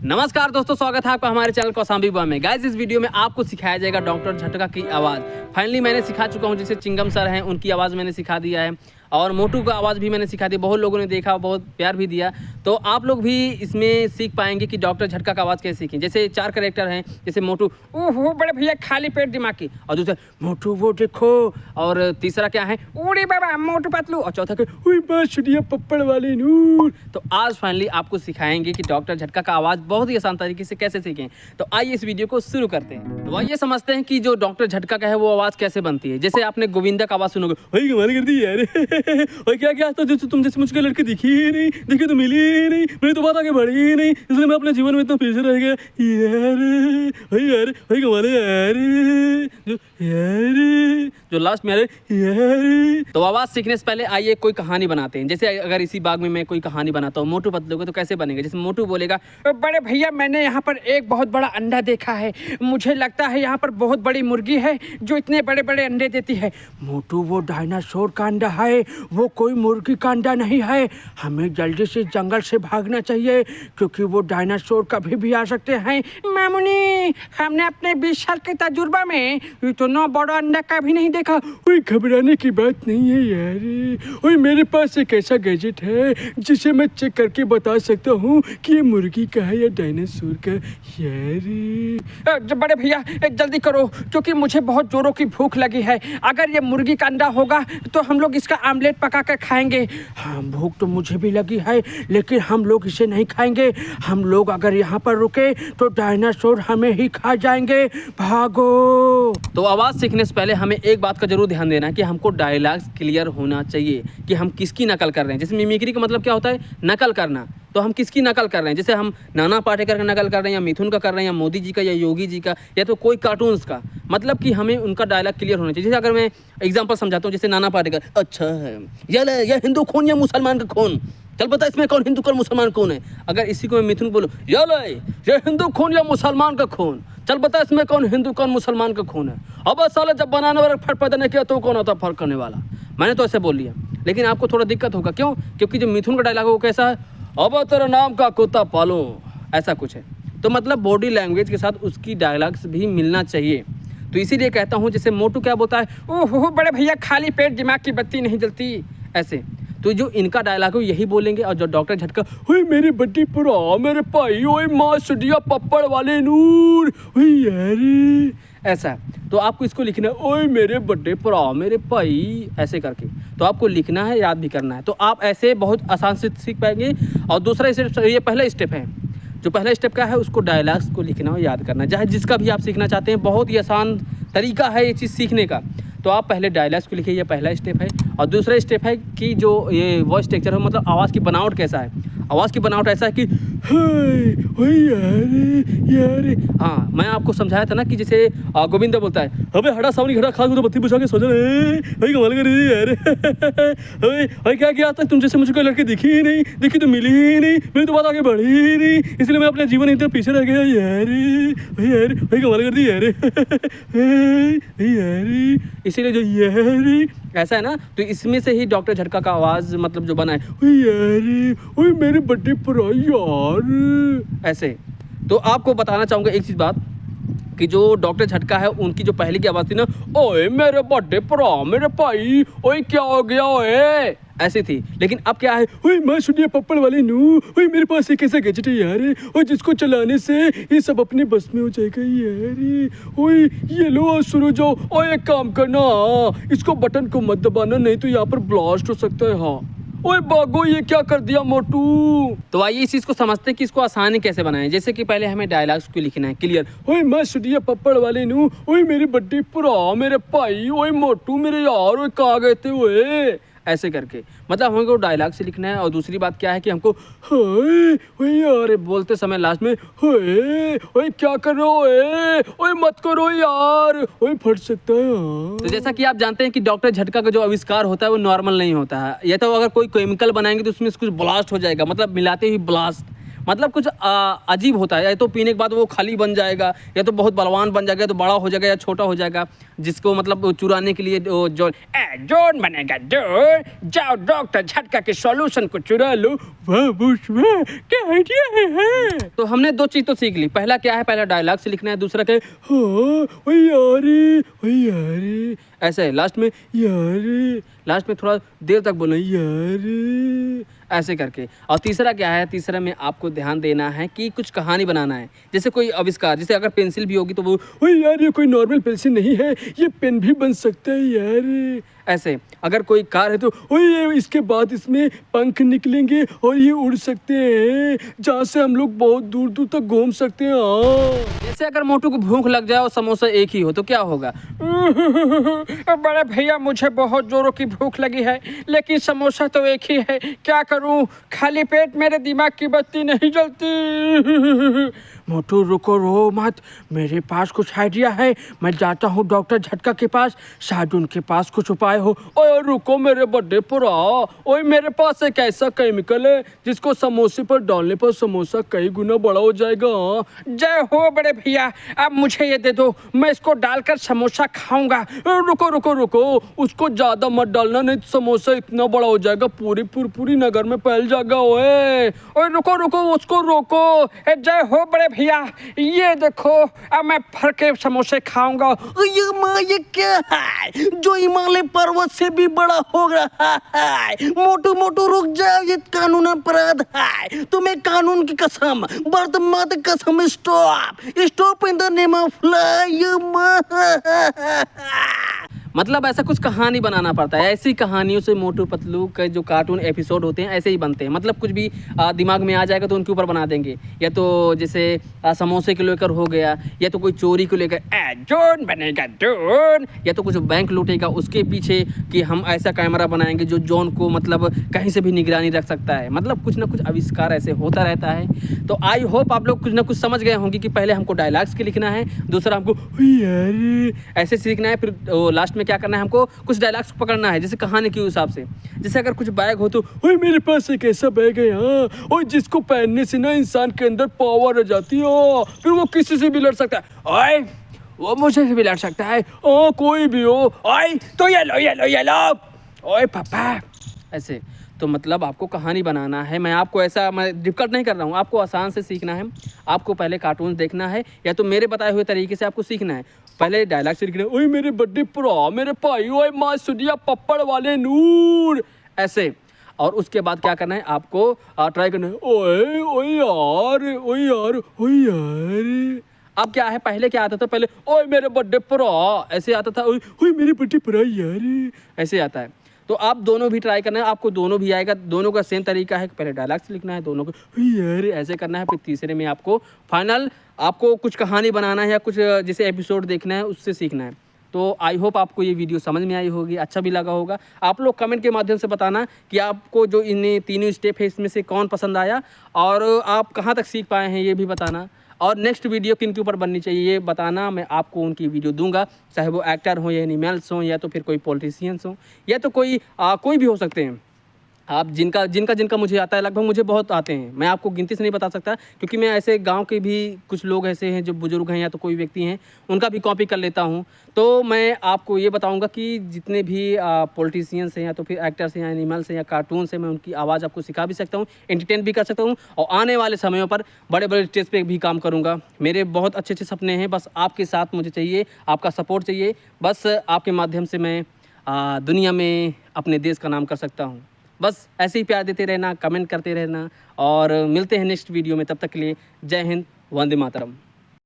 नमस्कार दोस्तों, स्वागत है आपका हमारे चैनल कौसाम्बी बॉय में। गाइस, इस वीडियो में आपको सिखाया जाएगा डॉक्टर झटका की आवाज़। फाइनली मैंने सिखा चुका हूं, जैसे चिंगम सर हैं उनकी आवाज़ मैंने सिखा दिया है और मोटू का आवाज़ भी मैंने सिखा दी। बहुत लोगों ने देखा, बहुत प्यार भी दिया। तो आप लोग भी इसमें सीख पाएंगे कि डॉक्टर झटका का आवाज़ कैसे सीखें। जैसे 4 कैरेक्टर हैं, जैसे मोटू ओहो बड़े भैया खाली पेट दिमागी, और दूसरा मोटू वो देखो, और तीसरा क्या है उड़े बाबा मोटू पतलू, और चौथा के ओए बांसुरिया पप्पड़ वाले नूर। तो आज फाइनली आपको सिखाएंगे कि डॉक्टर झटका का आवाज़ बहुत ही आसान तरीके से कैसे सीखें। तो आइए इस वीडियो को शुरू करते हैं। तो आइए समझते हैं कि जो डॉक्टर झटका का है वो आवाज़ कैसे बनती है। जैसे आपने गोविंदा का आवाज़ सुनोगे, भाई कमाल कर दी यार और क्या क्या तो तुम जैसे मुझको लड़के दिखी ही नहीं, दिखी तो मिली ही नहीं, मेरी तो बात आगे बढ़ी ही नहीं, इसलिए मैं अपने जीवन में इतना पीछे रह गया यार भाई कमाल यार जो लास्ट में यार। तो आवाज़ सीखने से पहले आइए कोई कहानी बनाते हैं। जैसे अगर इसी बाग में मैं कोई कहानी बनाता हूँ मोटू पतलू को, तो कैसे बनेगा। जैसे मोटू बोलेगा, बड़े भैया मैंने यहाँ पर एक बहुत बड़ा अंडा देखा है, मुझे लगता है यहाँ पर बहुत बड़ी मुर्गी है जो इतने बड़े बड़े अंडे देती है। मोटू वो डायनासोर का अंडा है, वो कोई मुर्गी का अंडा नहीं है, हमें जल्दी से जंगल से भागना चाहिए क्योंकि वो डायनासोर कभी भी आ सकते हैं। मामुनी, हमने अपने 20 साल के तजुर्बा में इतना बड़ा अंडा कभी नहीं देखा। कोई घबराने की बात नहीं है यार, ओए मेरे पास एक ऐसा गैजेट है जिसे मैं चेक करके बता सकता हूँ कि ये मुर्गी का है या डायनासोर का यार। बड़े भैया जल्दी करो क्योंकि मुझे बहुत जोरों की भूख लगी है। अगर ये मुर्गी का अंडा होगा तो हम लोग इसका आमलेट पका कर खाएंगे। हाँ, भूख तो मुझे भी लगी है लेकिन हम लोग इसे नहीं खाएंगे। हम लोग अगर यहाँ पर रुके तो डायनासोर हमें ही खा जाएंगे, भागो। तो आवाज़ सीखने से पहले हमें एक बात का जरूर ध्यान देना है कि हमको डायलॉग्स क्लियर होना चाहिए कि हम किसकी नकल कर रहे हैं। जैसे मिमिक्री का मतलब क्या होता है, नकल करना। तो हम किसकी नकल कर रहे हैं, जैसे हम नाना पाटेकर का नकल कर रहे हैं, या मिथुन का कर रहे हैं, या मोदी जी का, या योगी जी का, या तो कोई कार्टून्स का। मतलब कि हमें उनका डायलॉग क्लियर होना चाहिए। जैसे अगर मैं एग्जांपल समझाता हूँ, जैसे नाना पाटेकर, अच्छा है ये हिंदू खून या मुसलमान का खून, चल पता इसमें कौन हिंदू कौन मुसलमान कौन है। अगर इसी को मैं मिथुन बोलूँ, ये हिंदू खून या मुसलमान का खून, चल बता इसमें कौन हिंदू कौन मुसलमान का खून है। अब साले जब बनाने वाला फर्क पैदा नहीं किया तो कौन होता फर्क करने वाला। मैंने तो ऐसे बोल लिया, लेकिन आपको थोड़ा दिक्कत होगा। क्यों? क्योंकि जो मिथुन का डायलॉग है वो कैसा है, अब तेरा नाम का कुत्ता पालो, ऐसा कुछ है। तो मतलब बॉडी लैंग्वेज के साथ उसकी डायलॉग्स भी मिलना चाहिए। तो इसीलिए कहता हूँ, जैसे मोटू क्या बोलता है, ओहो बड़े भैया खाली पेट दिमाग की बत्ती नहीं जलती, ऐसे। तो जो इनका डायलॉग है यही बोलेंगे। और जो डॉक्टर झटका, ओए मेरे बड्डी पुरा मेरे भाई, ओए माँ सुडिया पप्पड़ वाले नूर, ओए यार, ऐसा। तो आपको इसको लिखना है, ओए मेरे बड्डे पुरा मेरे भाई, ऐसे करके। तो आपको लिखना है, याद भी करना है। तो आप ऐसे बहुत आसान से सीख पाएंगे। और दूसरा ये पहला स्टेप है। जो पहला स्टेप क्या है, उसको डायलॉग्स को लिखना और याद करना। चाहे जिसका भी आप सीखना चाहते हैं, बहुत ही आसान तरीका है ये चीज़ सीखने का। तो आप पहले डायलॉग्स को लिखिए, ये पहला स्टेप है। और दूसरा स्टेप है कि जो ये वॉइस टेक्सचर है, मतलब आवाज़ की बनावट कैसा है। आवाज़ की बनावट ऐसा है कि यार। हाँ, मैं आपको समझाया था ना कि जैसे गोविंदा बोलता है, अबे हटा सावनी घड़ा खा तो बत्ती बुझा के सो जा भाई, कमाल कर रही है यार। अबे क्या किया तक तुम जैसे मुझे कोई लड़की दिखी ही नहीं, दिखी तो मिली ही नहीं, मेरी तो बात आगे बढ़ी ही नहीं, इसलिए मैं अपने जीवन इतना पीछे रह गया यार भाई कमाल कर दी यार यार। इसीलिए जो यार ऐसा है ना, तो इसमें से ही डॉक्टर झटका का आवाज़ मतलब जो बना है, यार ओए मेरे बड्डे पुरा यार, ऐसे। तो आपको बताना चाहूँगा एक चीज़ बात, कि जो डॉक्टर झटका है उनकी जो पहले की आवाज़ थी ना, ओए मेरे बड्डे पुरा मेरे भाई, ओए क्या हो गया ओए, ऐसी थी। लेकिन अब क्या है, ओए माँ सुनिए पप्पड़ वाले नू, ओए मेरे पास एक ऐसा गैजेट है यार, और जिसको चलाने से ये सब अपने बस में हो जाएगा यार। ओए ये लो शुरू जाओ, ओए एक काम करना, इसको बटन को मत दबाना नहीं तो यहाँ पर ब्लास्ट हो सकता है। हाँ ओए बागो, ये क्या कर दिया मोटू। तो आइए इस चीज़ को समझते हैं कि इसको आसानी कैसे बनाएं। जैसे कि पहले हमें डायलॉग्स को लिखना है क्लियर, ओए मैं सुनिए पप्पड़ वाले नू, ओए मेरी बड्डी पुरा मेरे भाई, ओए मोटू मेरे यार, ओए कहाँ गए थे ओए, ऐसे करके। मतलब हमको डायलॉग से लिखना है। और दूसरी बात क्या है कि हमको ओए यार बोलते समय लास्ट में ओए क्या कर रहे हो, ओए मत करो यार, ओए फट सकता है। तो जैसा कि आप जानते हैं कि डॉक्टर झटका का जो आविष्कार होता है वो नॉर्मल नहीं होता है। या तो अगर कोई केमिकल बनाएंगे तो उसमें कुछ ब्लास्ट हो जाएगा, मतलब मिलाते ही ब्लास्ट, मतलब कुछ अजीब होता है। या तो पीने के बाद वो खाली बन जाएगा, या तो बहुत बलवान बन जाएगा, या तो बड़ा हो जाएगा या छोटा हो जाएगा, जिसको मतलब चुराने के लिए जो जोन बनेगा जोन, जाओ डॉक्टर झटका के सॉल्यूशन को चुरा लो। वाह वाह क्या आइडिया है। तो हमने दो चीज़ तो सीख ली। पहला क्या है, पहला डायलॉग से लिखना है, दूसरा क्या है, हाँ वही यारे ऐसे है। लास्ट में यारे, लास्ट में थोड़ा देर तक बोलना यारे ऐसे करके। और तीसरा क्या है, तीसरा में आपको ध्यान देना है कि कुछ कहानी बनाना है। जैसे कोई आविष्कार, जैसे अगर पेंसिल भी होगी तो वो ओए यार ये कोई नॉर्मल पेंसिल नहीं है, ये पेन भी बन सकता है यार ऐसे। अगर कोई कार है तो ओए इसके बाद इसमें पंख निकलेंगे और ये उड़ सकते हैं, जहाँ से हम लोग बहुत दूर दूर तक घूम सकते हैं। हाँ जैसे अगर मोटू को भूख लग जाए और समोसा एक ही हो तो क्या होगा। बड़े भैया मुझे बहुत जोरों की भूख लगी है, लेकिन समोसा तो एक ही है, क्या करूं, खाली पेट मेरे दिमाग की बत्ती नहीं जलती। मोटू रुको रो मत, मेरे पास कुछ आइडिया है, मैं जाता हूँ डॉक्टर झटका के पास, शायद उनके पास कुछ उपाय हो। ओए रुको मेरे बड़े पुरा, ओए मेरे पास एक ऐसा केमिकल है जिसको समोसे पर डालने पर समोसा कई गुना बड़ा हो जाएगा। जय हो बड़े भैया, अब मुझे ये दे दो, मैं इसको डालकर समोसा खाऊंगा। रुको रुको रुको, उसको ज़्यादा मत डालना, नहीं तो समोसा इतना बड़ा हो जाएगा पूरी नगर में फैल जाएगा। ओए ओए रुको रुको, उसको रोको। जय हो बड़े भैया, ये देखो अब मैं भर के समोसे खाऊंगा। ये माँ ये क्या है जो हिमालय पर्वत से भी बड़ा हो रहा है। मोटू मोटू रुक जाओ, ये कानून अपराध है। तुम्हें कानून की कसम, वर्तमान कसम, stop in the name of मतलब ऐसा कुछ कहानी बनाना पड़ता है। ऐसी कहानियों से मोटू पतलू के जो कार्टून एपिसोड होते हैं ऐसे ही बनते हैं। मतलब कुछ भी दिमाग में आ जाएगा तो उनके ऊपर बना देंगे। या तो जैसे समोसे को लेकर हो गया, या तो कोई चोरी को लेकर जोन बनेगा जोन, या तो कुछ बैंक लूटेगा उसके पीछे कि हम ऐसा कैमरा बनाएंगे जो जोन को मतलब कहीं से भी निगरानी रख सकता है। मतलब कुछ ना कुछ आविष्कार ऐसे होता रहता है। तो आई होप आप लोग कुछ ना कुछ समझ गए होंगे कि पहले हमको डायलॉग्स के लिखना है, दूसरा हमको यार ऐसे सीखना है, फिर लास्ट में क्या करना है, हमको कुछ डायलॉग्स पकड़ना है जैसे कहानी के हिसाब से। जैसे अगर कुछ बैग हो तो ओए मेरे पास एक ऐसा बैग है यहाँ, और जिसको पहनने से ना इंसान के अंदर पावर आ जाती है, फिर वो किसी से भी लड़ सकता है। ओए वो मुझे से भी लड़ सकता है, कोई भी हो, ओए तो ये लो ओए पापा ऐसे। तो मतलब आपको कहानी बनाना है। मैं आपको ऐसा मैं डिफिकल्ट नहीं कर रहा हूँ, आपको आसान से सीखना है। आपको पहले कार्टून देखना है या तो मेरे बताए हुए तरीके से आपको सीखना है। पहले डायलॉग से लिखना है, ओए मेरे बड्डे पुरा, मेरे भाई, ओए माँ सुनिया पप्पड़ वाले नूर ऐसे। और उसके बाद क्या करना है, आपको ट्राई करना है, ओए ओए यार ओए यार ओए यार। अब क्या है, पहले क्या आता था, पहले ओए मेरे बड्डे पुरा ऐसे आता था, ओए ओए मेरे बड्डे पुरा यार ऐसे आता है। तो आप दोनों भी ट्राई करना है, आपको दोनों भी आएगा। दोनों का सेम तरीका है, पहले डायलॉग से लिखना है, दोनों को यार ऐसे करना है, फिर तीसरे में आपको फाइनल आपको कुछ कहानी बनाना है या कुछ जैसे एपिसोड देखना है उससे सीखना है। तो आई होप आपको ये वीडियो समझ में आई होगी, अच्छा भी लगा होगा। आप लोग कमेंट के माध्यम से बताना कि आपको जो इन तीनों स्टेप है इसमें से कौन पसंद आया और आप कहाँ तक सीख पाए हैं ये भी बताना। और नेक्स्ट वीडियो किन के ऊपर बननी चाहिए ये बताना, मैं आपको उनकी वीडियो दूंगा, चाहे वो एक्टर हो या एनिमल्स हो या तो फिर कोई पॉलिटिशियंस हो या तो कोई भी हो सकते हैं। आप जिनका मुझे आता है, लगभग मुझे बहुत आते हैं, मैं आपको गिनती से नहीं बता सकता क्योंकि मैं ऐसे गांव के भी कुछ लोग ऐसे हैं जो बुजुर्ग हैं या तो कोई व्यक्ति हैं उनका भी कॉपी कर लेता हूं। तो मैं आपको ये बताऊंगा कि जितने भी पॉलिटिशियंस हैं या तो फिर एक्टर्स हैं या एनिमल्स हैं या कार्टून्स हैं, मैं उनकी आवाज़ आपको सिखा भी सकता हूँ, एंटरटेन भी कर सकता हूँ और आने वाले समयों पर बड़े बड़े स्टेज पर भी काम करूँगा। मेरे बहुत अच्छे अच्छे सपने हैं, बस आपके साथ मुझे चाहिए, आपका सपोर्ट चाहिए। बस आपके माध्यम से मैं दुनिया में अपने देश का नाम कर सकता हूँ। बस ऐसे ही प्यार देते रहना, कमेंट करते रहना और मिलते हैं नेक्स्ट वीडियो में। तब तक के लिए जय हिंद, वंदे मातरम।